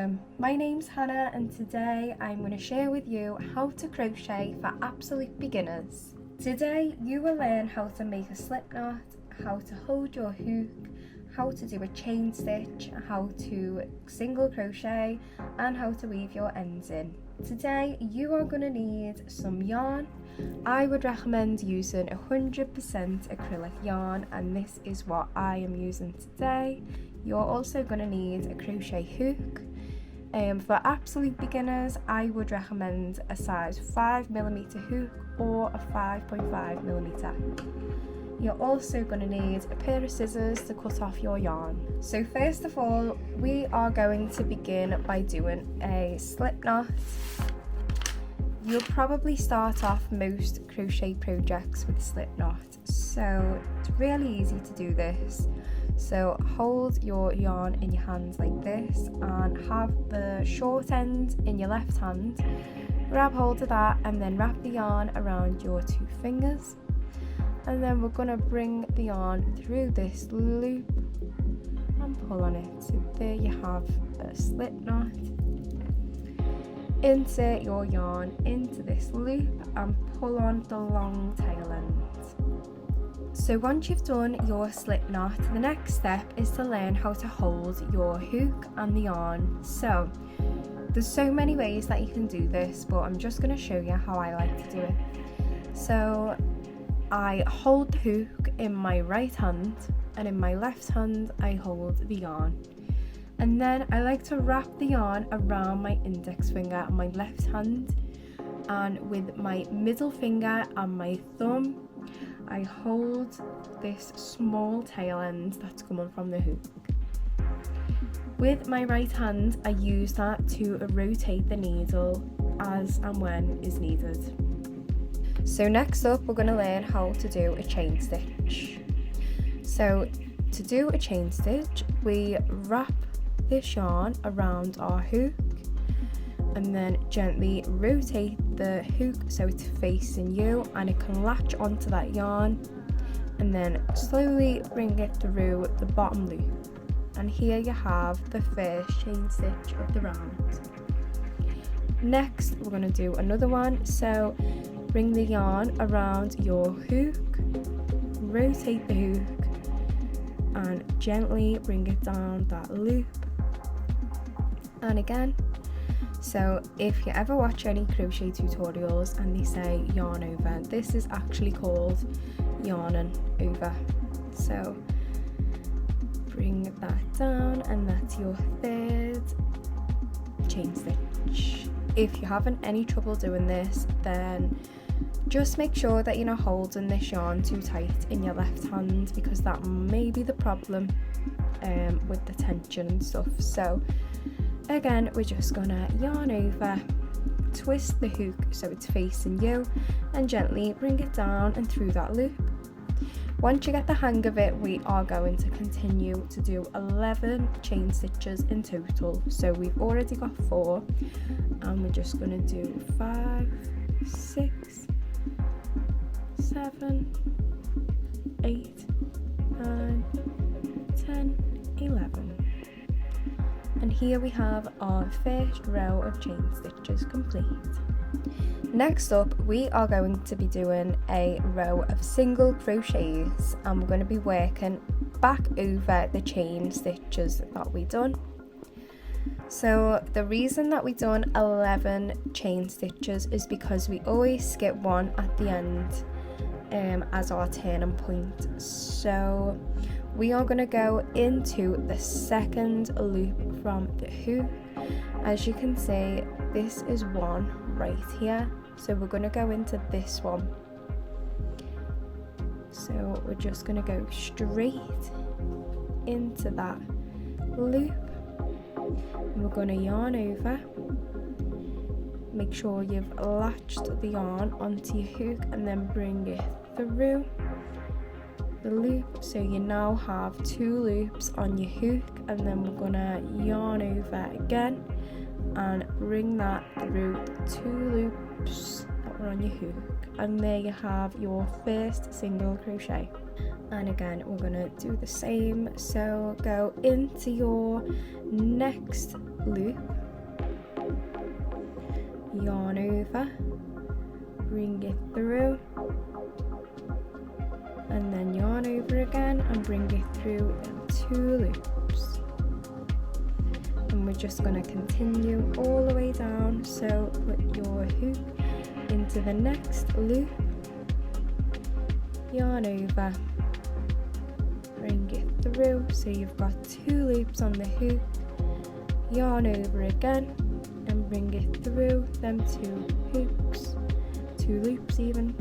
welcome. My name's Hannah and today I'm going to share with you how to crochet for absolute beginners. Today you will learn how to make a slip knot, how to hold your hook, how to do a chain stitch, how to single crochet and how to weave your ends in. Today you are going to need some yarn. I would recommend using 100% acrylic yarn and this is what I am using today. You're also going to need a crochet hook. For absolute beginners, I would recommend a size 5mm hook or a 5.5mm. You're also going to need a pair of scissors to cut off your yarn. So first of all, we are going to begin by doing a slip knot. You'll probably start off most crochet projects with a slip knot, so it's really easy to do this. So hold your yarn in your hands like this and have the short end in your left hand. Grab hold of that and then wrap the yarn around your two fingers. And then we're going to bring the yarn through this loop and pull on it. So there you have a slip knot. Insert your yarn into this loop and pull on the long tail end. So once you've done your slip knot, the next step is to learn how to hold your hook and the yarn. So there's so many ways that you can do this, but I'm just going to show you how I like to do it. So I hold the hook in my right hand and in my left hand I hold the yarn. And then I like to wrap the yarn around my index finger on my left hand, and with my middle finger and my thumb I hold this small tail end that's coming from the hook. With my right hand I use that to rotate the needle as and when is needed. So next up we're going to learn how to do a chain stitch. So to do a chain stitch we wrap this yarn around our hook and then gently rotate the hook so it's facing you and it can latch onto that yarn, and then slowly bring it through the bottom loop. And here you have the first chain stitch of the round. Next we're going to do another one, so bring the yarn around your hook, rotate the hook and gently bring it down that loop. And again, so if you ever watch any crochet tutorials and they say yarn over, this is actually called yarning over. So bring that down and that's your third chain stitch. If you're having any trouble doing this, then just make sure that you're not holding this yarn too tight in your left hand, because that may be the problem with the tension and stuff. So again, we're just gonna yarn over, twist the hook so it's facing you and gently bring it down and through that loop. Once you get the hang of it, we are going to continue to do 11 chain stitches in total. So we've already got 4 and we're just going to do 5, 6, 7, 8, 9, 10, 11. And here we have our first row of chain stitches complete. Next up we are going to be doing a row of single crochets and we're going to be working back over the chain stitches that we done. So the reason that we done 11 chain stitches is because we always skip one at the end as our turning point. So we are going to go into the second loop from the hook. As you can see, this is one right here, so we're going to go into this one. So we're just going to go straight into that loop and we're going to yarn over. Make sure you've latched the yarn onto your hook and then bring it through the loop, so you now have 2 loops on your hook, and then we're gonna yarn over again and bring that through 2 loops loops that were on your hook, and there you have your first single crochet. And again, we're going to do the same. So go into your next loop, yarn over, bring it through, and then yarn over again and bring it through in 2 loops. And we're just going to continue all the way down. So put your hook into the next loop, yarn over, bring it through, so you've got 2 loops on the hook, yarn over again and bring it through them 2 hooks, 2 loops even.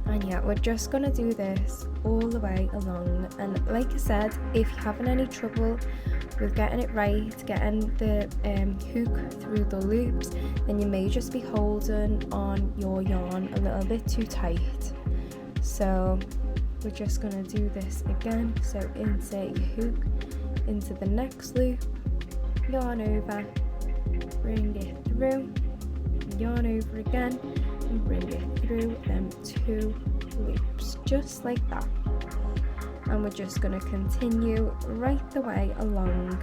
And yeah, we're just gonna do this all the way along. And like I said, if you're having any trouble with getting it right, getting the hook through the loops, then you may just be holding on your yarn a little bit too tight. So we're just going to do this again. So insert your hook into the next loop, yarn over, bring it through, yarn over again and bring it through them 2 loops, just like that. And we're just going to continue right the way along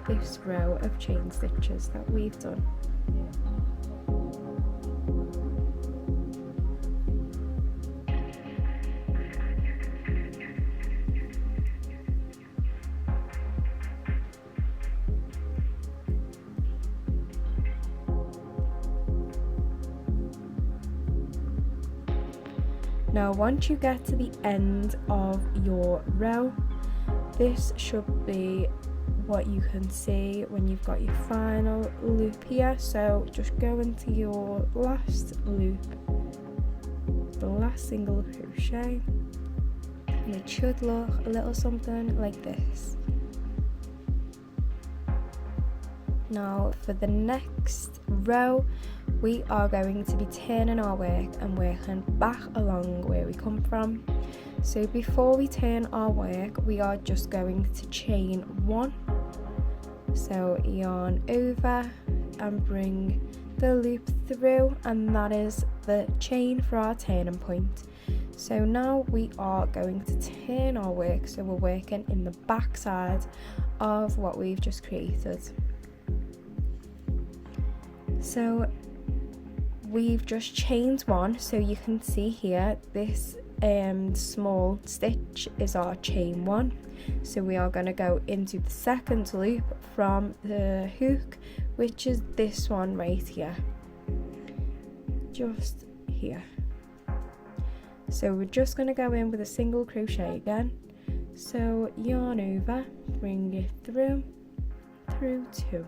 this row of chain stitches that we've done. Now once you get to the end of your row, this should be what you can see when you've got your final loop here. So just go into your last loop, the last single crochet, and it should look a little something like this. Now for the next row, we are going to be turning our work and working back along where we come from. So before we turn our work, we are just going to chain 1. So yarn over and bring the loop through, and that is the chain for our turning point. So now we are going to turn our work, so we're working in the back side of what we've just created. So we've just chained 1, so you can see here this small stitch is our chain 1. So we are going to go into the second loop from the hook, which is this one right here, just here. So we're just going to go in with a single crochet again. So yarn over, bring it through 2,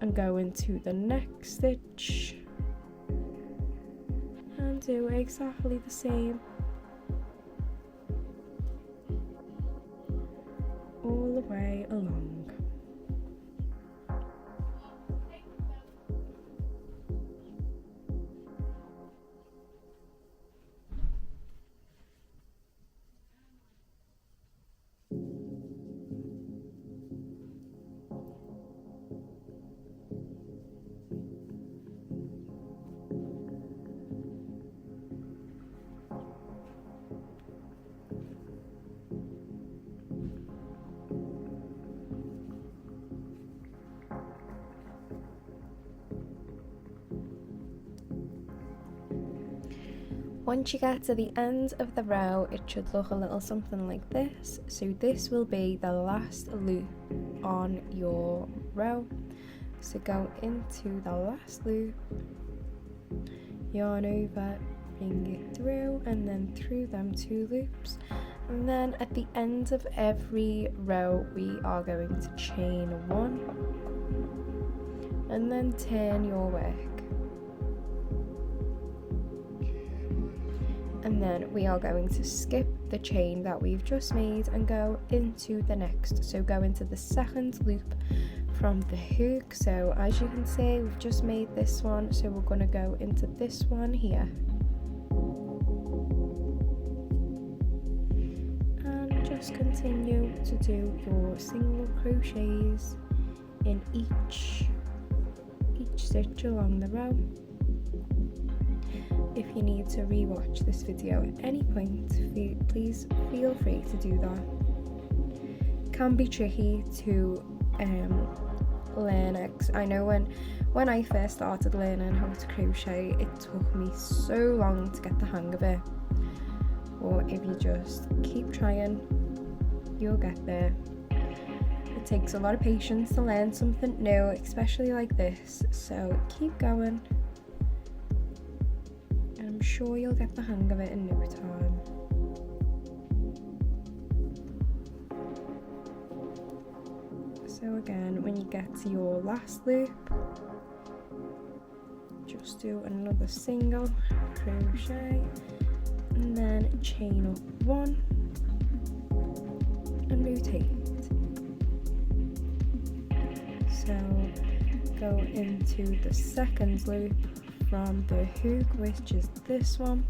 and go into the next stitch and do exactly the same all the way along. Once you get to the end of the row, it should look a little something like this. So this will be the last loop on your row. So go into the last loop, yarn over, bring it through, and then through them 2 loops. And then at the end of every row, we are going to chain 1 and then turn your work. And then we are going to skip the chain that we've just made and go into the next. So go into the second loop from the hook. So as you can see, we've just made this one, so we're going to go into this one here. And just continue to do your single crochets in each each stitch along the row. If you need to re-watch this video at any point, please feel free to do that. It can be tricky to learn it. I know when I first started learning how to crochet, it took me so long to get the hang of it. Or if you just keep trying, you'll get there. It takes a lot of patience to learn something new, especially like this, so keep going. And I'm sure you'll get the hang of it in no time. So again, when you get to your last loop, just do another single crochet and then chain up one and rotate. So go into the second loop from the hook, which is this one.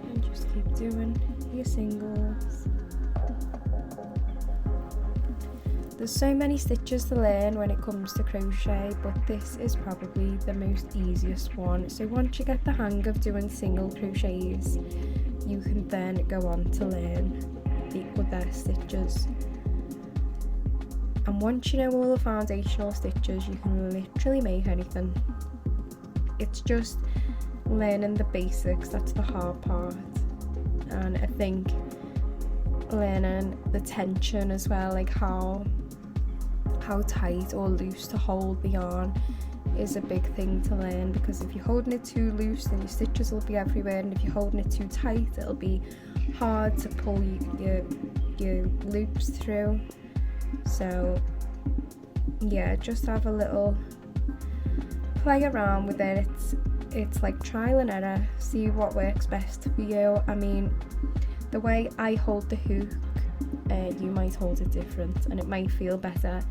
And just keep doing your singles. There's so many stitches to learn when it comes to crochet, but this is probably the most easiest one. So once you get the hang of doing single crochets, you can then go on to learn the other stitches. And once you know all the foundational stitches, you can literally make anything. It's just learning the basics that's the hard part. And I think learning the tension as well, like how tight or loose to hold the yarn is a big thing to learn, because if you're holding it too loose then your stitches will be everywhere, and if you're holding it too tight it'll be hard to pull your loops through. So yeah, just have a little play around with it. It's like trial and error, see what works best for you. I mean, the way I hold the hook, you might hold it different, and it might feel better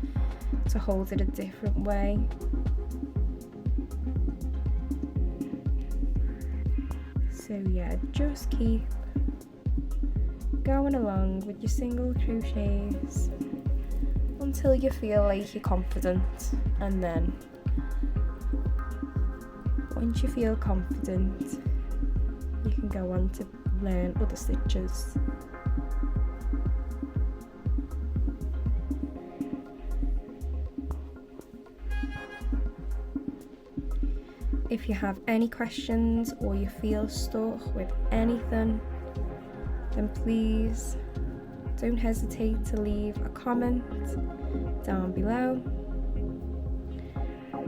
to hold it a different way. So yeah, just keep going along with your single crochets until you feel like you're confident, and then once you feel confident you can go on to learn other stitches. If you have any questions or you feel stuck with anything, then please don't hesitate to leave a comment down below.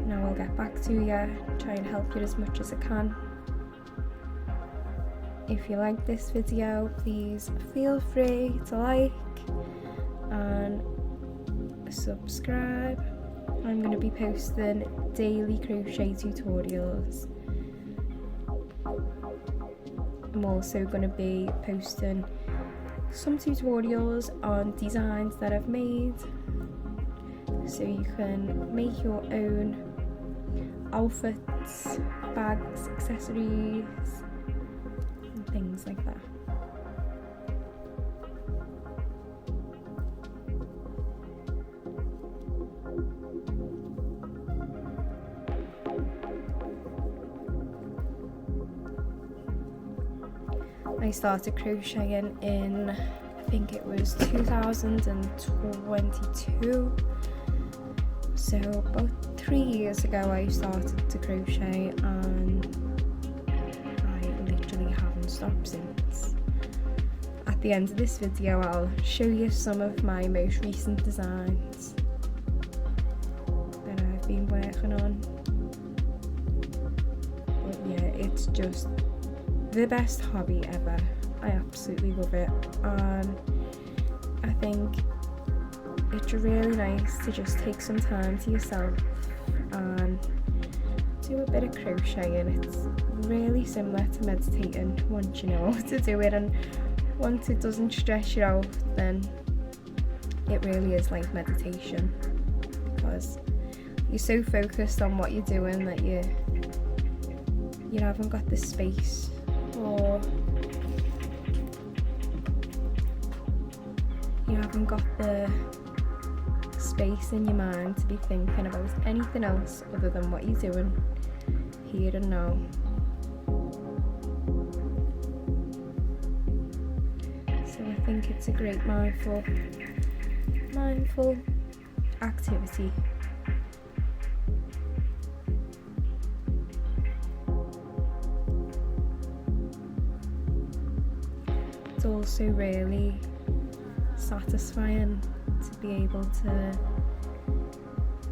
Now I'll get back to you, try and help you as much as I can. If you like this video, please feel free to like and subscribe. I'm going to be posting daily crochet tutorials. I'm also going to be posting some tutorials on designs that I've made, so you can make your own outfits, bags, accessories and things like that. I started crocheting in, I think it was 2022, so about 3 years ago I started to crochet, and I literally haven't stopped since. At the end of this video I'll show you some of my most recent designs that I've been working on. But yeah, it's just the best hobby ever. I absolutely love it, and I think it's really nice to just take some time to yourself and do a bit of crocheting. It's really similar to meditating once you know how to do it, and once it doesn't stress you out, then it really is like meditation, because you're so focused on what you're doing that you haven't got the space or haven't got the space in your mind to be thinking about anything else other than what you're doing here and now. So I think it's a great mindful activity. It's also really satisfying to be able to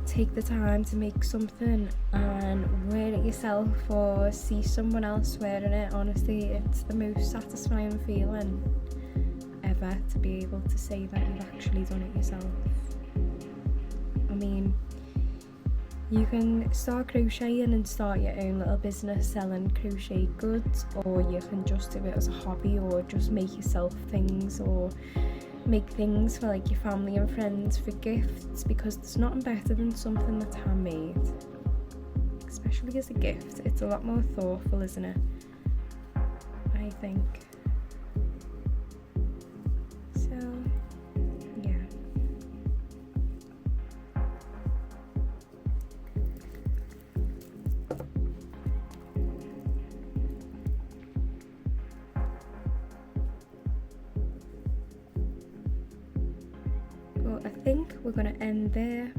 take the time to make something and wear it yourself or see someone else wearing it. Honestly, it's the most satisfying feeling ever to be able to say that you've actually done it yourself. I mean, you can start crocheting and start your own little business selling crochet goods, or you can just do it as a hobby, or just make yourself things, or make things for like your family and friends for gifts, because there's nothing better than something that's handmade, especially as a gift. It's a lot more thoughtful, isn't it? I think. So, yeah. Well, I think we're going to end there.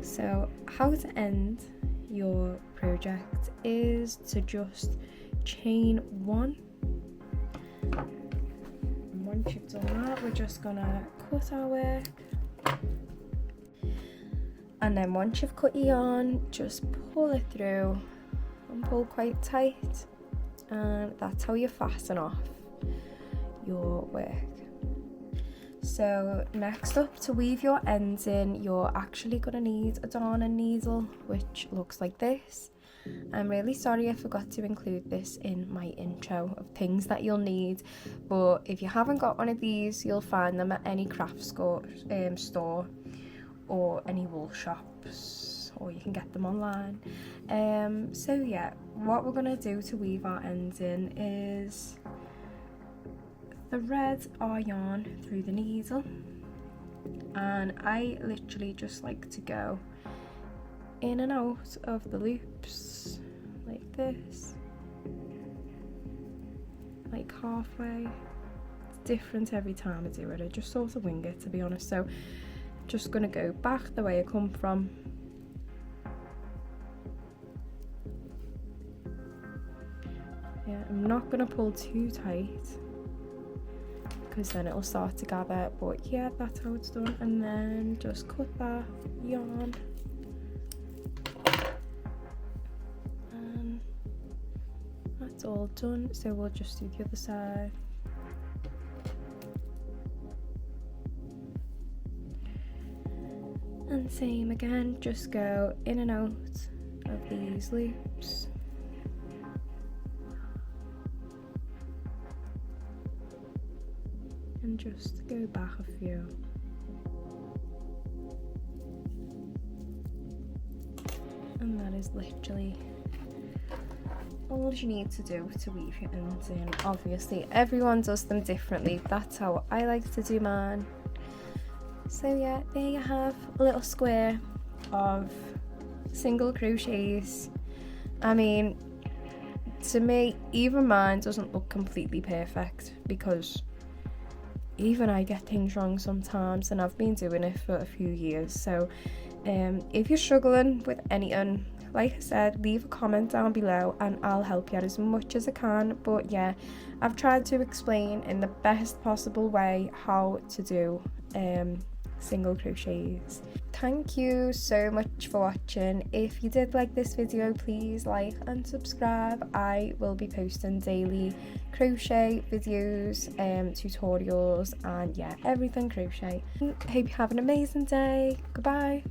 So how to end your project is to just chain one. And once you've done that, we're just going to cut our work. And then once you've cut your yarn, just pull it through and pull quite tight. And that's how you fasten off your work. So next up, to weave your ends in, you're actually going to need a darning needle, which looks like this. I'm really sorry I forgot to include this in my intro of things that you'll need, but if you haven't got one of these, you'll find them at any craft store or any wool shops, or you can get them online. So yeah, what we're going to do to weave our ends in is thread our yarn through the needle, and I literally just like to go in and out of the loops like this, like halfway. It's different every time I do it. I just sort of wing it, to be honest. So just gonna go back the way I come from, yeah, I'm not gonna pull too tight because then it'll start to gather, but yeah, that's how it's done. And then just cut that yarn, and that's all done. So we'll just do the other side. And same again, just go in and out of these loops. And just go back a few. And that is literally all you need to do to weave your ends in. Obviously, everyone does them differently. That's how I like to do mine. So yeah, there you have a little square of single crochets. I mean, to me, even mine doesn't look completely perfect, because even I get things wrong sometimes, and I've been doing it for a few years. So if you're struggling with anything, like I said, leave a comment down below and I'll help you out as much as I can. But yeah, I've tried to explain in the best possible way how to do single crochets. Thank you so much for watching. If you did like this video, please like and subscribe. I will be posting daily crochet videos, tutorials, and yeah, everything crochet. Hope you have an amazing day. Goodbye.